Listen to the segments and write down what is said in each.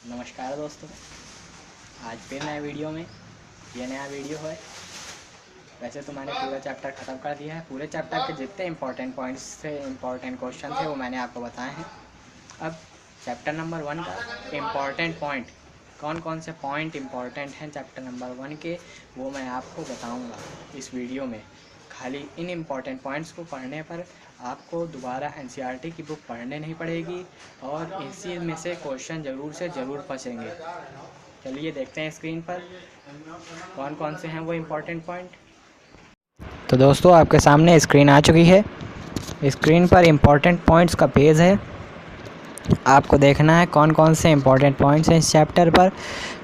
नमस्कार दोस्तों, आज फिर नए वीडियो में ये नया वीडियो है। वैसे तो मैंने पूरा चैप्टर ख़त्म कर दिया है। पूरे चैप्टर के जितने इंपॉर्टेंट पॉइंट्स थे, इंपॉर्टेंट क्वेश्चन थे, वो मैंने आपको बताए हैं। अब चैप्टर नंबर 1 का इम्पॉर्टेंट पॉइंट, कौन कौन से पॉइंट इम्पॉर्टेंट हैं चैप्टर नंबर 1 के, वो मैं आपको बताऊंगा इस वीडियो में। खाली इन इम्पॉर्टेंट पॉइंट्स को पढ़ने पर आपको दोबारा एनसीईआरटी की बुक पढ़ने नहीं पड़ेगी और इसी में से क्वेश्चन ज़रूर से ज़रूर फंसेंगे। चलिए देखते हैं स्क्रीन पर कौन कौन से हैं वो इम्पॉर्टेंट पॉइंट। तो दोस्तों, आपके सामने स्क्रीन आ चुकी है। स्क्रीन पर इम्पॉर्टेंट पॉइंट्स का पेज है। आपको देखना है कौन कौन से इम्पॉर्टेंट पॉइंट्स हैं इस चैप्टर पर।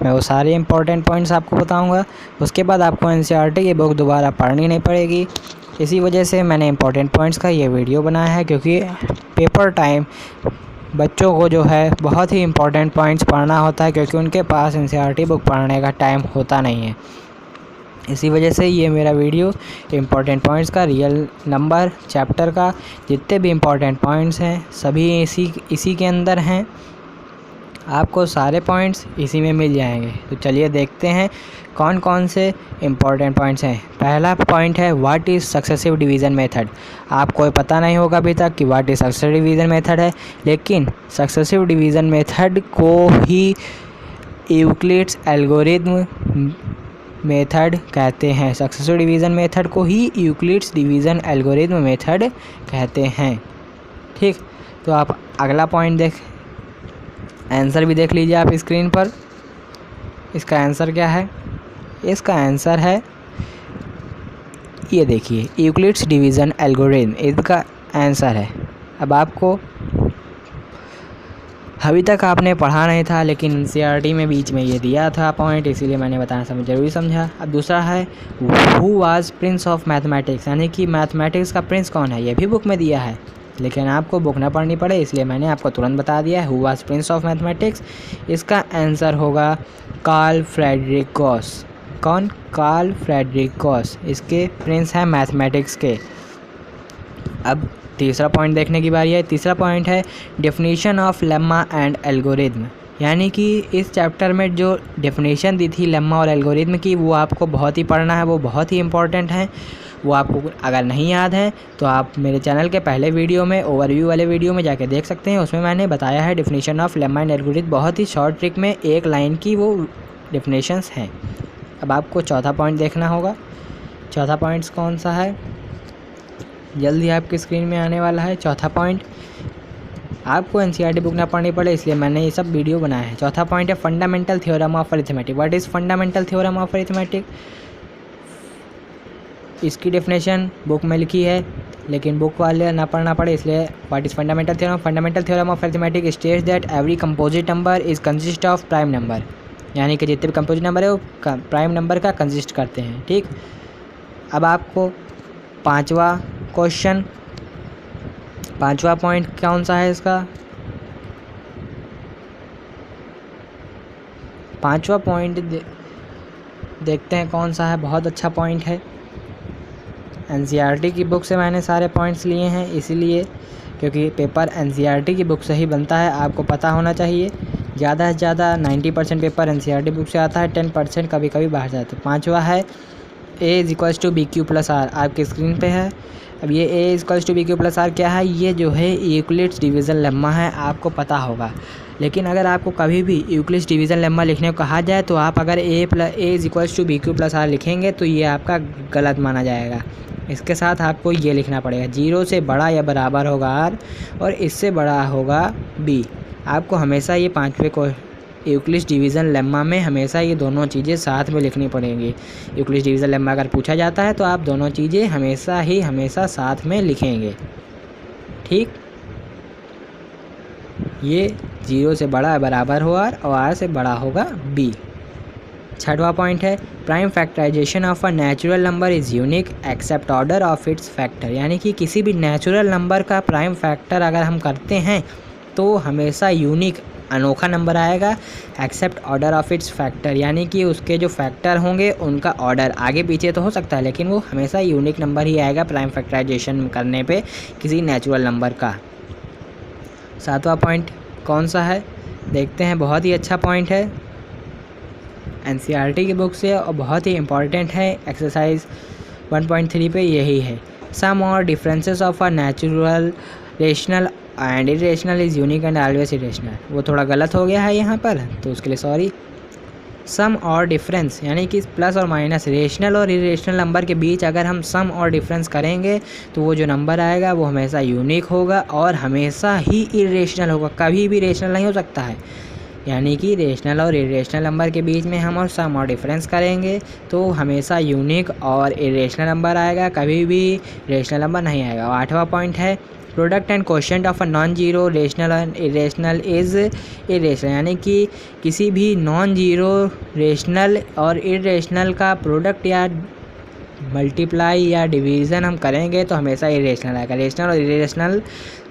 मैं वो सारे इम्पॉर्टेंट पॉइंट्स आपको बताऊंगा। उसके बाद आपको एनसीईआरटी की बुक दोबारा पढ़नी नहीं पड़ेगी। इसी वजह से मैंने इम्पॉर्टेंट पॉइंट्स का ये वीडियो बनाया है, क्योंकि पेपर टाइम बच्चों को जो है बहुत ही इम्पॉर्टेंट पॉइंट्स पढ़ना होता है, क्योंकि उनके पास एनसीईआरटी बुक पढ़ने का टाइम होता नहीं है। इसी वजह से ये मेरा वीडियो इम्पॉर्टेंट पॉइंट्स का, रियल नंबर चैप्टर का जितने भी इम्पॉर्टेंट पॉइंट्स हैं सभी इसी के अंदर हैं। आपको सारे पॉइंट्स इसी में मिल जाएंगे। तो चलिए देखते हैं कौन कौन से इम्पॉर्टेंट पॉइंट्स हैं। पहला पॉइंट है what is successive division method. आपको पता नहीं होगा अभी तक कि what is successive division method है, लेकिन सक्सेसिव डिवीज़न मेथड को ही यूक्लिड्स एल्गोरिथम मेथड कहते हैं। सक्सेसिव डिवीज़न मेथड को ही यूक्लिड्स डिवीज़न एल्गोरिथम मेथड कहते हैं। ठीक, तो आप अगला पॉइंट आंसर भी देख लीजिए आप स्क्रीन पर। इसका आंसर क्या है? इसका आंसर है, ये देखिए, यूक्लिड्स डिवीज़न एल्गोरिथम इसका आंसर है। अब आपको अभी तक आपने पढ़ा नहीं था, लेकिन एनसीईआरटी में बीच में ये दिया था पॉइंट, इसीलिए मैंने बताना ज़रूरी समझा। अब दूसरा है who was Prince of mathematics, यानी कि मैथमेटिक्स का प्रिंस कौन है, ये भी बुक में दिया है, लेकिन आपको बुक ना पढ़नी पड़े इसलिए मैंने आपको तुरंत बता दिया है। Who was Prince of mathematics, इसका आंसर होगा कार्ल फ्रेडरिक गॉस। कौन? कार्ल फ्रेडरिक गॉस इसके प्रिंस हैं मैथमेटिक्स के। अब तीसरा पॉइंट देखने की बारी है। तीसरा पॉइंट है definition of lemma and algorithm, यानी कि इस चैप्टर में जो डेफिनेशन दी थी लेम्मा और एल्गोरिथम की, वो आपको बहुत ही पढ़ना है, वो बहुत ही इंपॉर्टेंट है। वो आपको अगर नहीं याद है तो आप मेरे चैनल के पहले वीडियो में, ओवरव्यू वाले वीडियो में जाके देख सकते हैं। उसमें मैंने बताया है definition of lemma and algorithm, बहुत ही शॉर्ट ट्रिक में एक लाइन की वो डेफिनेशंस हैं। अब आपको चौथा पॉइंट देखना होगा। चौथा पॉइंट्स कौन सा है? जल्दी आपकी स्क्रीन में आने वाला है। चौथा पॉइंट, आपको एनसीईआरटी बुक ना पढ़नी पड़े इसलिए मैंने ये सब वीडियो बनाया है। चौथा पॉइंट है fundamental theorem of arithmetic. What is fundamental theorem of arithmetic? इसकी डेफिनेशन बुक में लिखी है, लेकिन बुक वाले ना पढ़ना पड़े इसलिए what is fundamental theorem. Fundamental theorem of arithmetic states that every composite number is consist of prime number, यानी कि जितने भी कंपोजिट नंबर है वो प्राइम नंबर का कंसिस्ट करते हैं। ठीक, अब आपको पांचवा क्वेश्चन, पांचवा पॉइंट कौन सा है इसका? पांचवा पॉइंट देखते हैं कौन सा है। बहुत अच्छा पॉइंट है। एनसीईआरटी की बुक से मैंने सारे पॉइंट्स लिए हैं, इसीलिए क्योंकि पेपर एनसीईआरटी की बुक से ही बनता है, आपको पता होना चाहिए। ज़्यादा से ज़्यादा 90% पेपर एनसीईआरटी बुक से आता है, 10% कभी कभी बाहर जाता है। पांचवा है A is equals to B Q plus R, आपकी स्क्रीन पे है। अब ये A is equals to B Q plus R क्या है? ये जो है यूक्लिड्स डिवीज़न लेम्मा है, आपको पता होगा। लेकिन अगर आपको कभी भी यूक्लिड्स डिवीज़न लेम्मा लिखने को कहा जाए तो आप अगर A is equals to B Q plus R लिखेंगे तो ये आपका गलत माना जाएगा। इसके साथ आपको ये लिखना पड़ेगा 0 से बड़ा या बराबर होगा आर और इससे बड़ा होगा बी। आपको हमेशा ये पाँचवें को यूक्लिड्स डिवीज़न लेम्मा में हमेशा ये दोनों चीज़ें साथ में लिखनी पड़ेंगी। यूक्लिड्स डिवीज़न लेम्मा अगर पूछा जाता है तो आप दोनों चीज़ें हमेशा साथ में लिखेंगे। ठीक, ये 0 से बड़ा बराबर हो आर और आर से बड़ा होगा बी। छठवां पॉइंट है prime factorization of a natural number is unique except order of its factor, यानी कि किसी भी नेचुरल नंबर का प्राइम फैक्टर अगर हम करते हैं तो हमेशा यूनिक अनोखा नंबर आएगा, except order of its factor, यानी कि उसके जो फैक्टर होंगे उनका ऑर्डर आगे पीछे तो हो सकता है लेकिन वो हमेशा यूनिक नंबर ही आएगा प्राइम फैक्टराइजेशन करने पे किसी नेचुरल नंबर का। सातवां पॉइंट कौन सा है? देखते हैं, बहुत ही अच्छा पॉइंट है एनसीईआरटी की बुक से और बहुत ही इम्पॉर्टेंट है। एक्सरसाइज 1.3 पे यही है। सम और differences of a natural, rational and irrational is unique and always irrational. वो थोड़ा गलत हो गया है यहाँ पर, तो उसके लिए सॉरी। सम और डिफरेंस यानी कि प्लस और माइनस, रेशनल और इरेशनल नंबर के बीच अगर हम सम और डिफरेंस करेंगे तो वो जो नंबर आएगा वो हमेशा यूनिक होगा और हमेशा ही इरेशनल होगा, कभी भी रेशनल नहीं हो सकता है। यानी कि रेशनल और इरेशनल नंबर के बीच में हम और सम और डिफरेंस करेंगे तो हमेशा यूनिक और इरेशनल नंबर आएगा, कभी भी रेशनल नंबर नहीं आएगा। 8वां पॉइंट है product and quotient of a non zero rational and irrational is irrational. यानी कि किसी भी नॉन जीरो, रेशनल और इरेशनल का प्रोडक्ट या मल्टीप्लाई या डिवीज़न हम करेंगे तो हमेशा इरेशनल आएगा। रेशनल और इरेशनल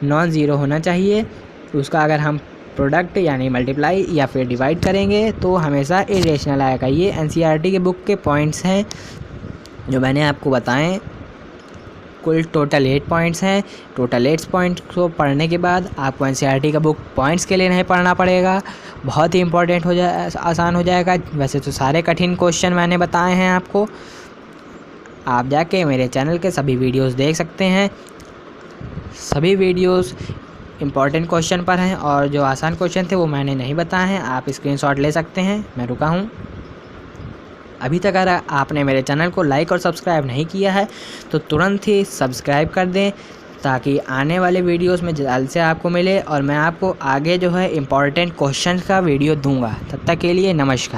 नॉन ज़ीरो होना चाहिए, उसका अगर हम प्रोडक्ट यानी मल्टीप्लाई या फिर डिवाइड करेंगे तो हमेशा इरेशनल आएगा। ये एनसीईआरटी के बुक के पॉइंट्स हैं जो मैंने आपको बताएं। कुल टोटल 8 पॉइंट्स हैं। टोटल 8 पॉइंट्स को पढ़ने के बाद आपको एनसीईआरटी का बुक पॉइंट्स के लिए नहीं पढ़ना पड़ेगा, बहुत ही इंपॉर्टेंट आसान हो जाएगा। वैसे तो सारे कठिन क्वेश्चन मैंने बताए हैं आपको, आप जाके मेरे चैनल के सभी वीडियोस देख सकते हैं। सभी वीडियोस इम्पॉर्टेंट क्वेश्चन पर हैं और जो आसान क्वेश्चन थे वो मैंने नहीं बताए हैं, आप स्क्रीनशॉट ले सकते हैं। मैं रुका हूँ। अभी तक अगर आपने मेरे चैनल को लाइक और सब्सक्राइब नहीं किया है तो तुरंत ही सब्सक्राइब कर दें ताकि आने वाले वीडियोस में जल्द से आपको मिले और मैं आपको आगे जो है इम्पॉर्टेंट क्वेश्चन का वीडियो दूंगा। तब तक के लिए नमस्कार।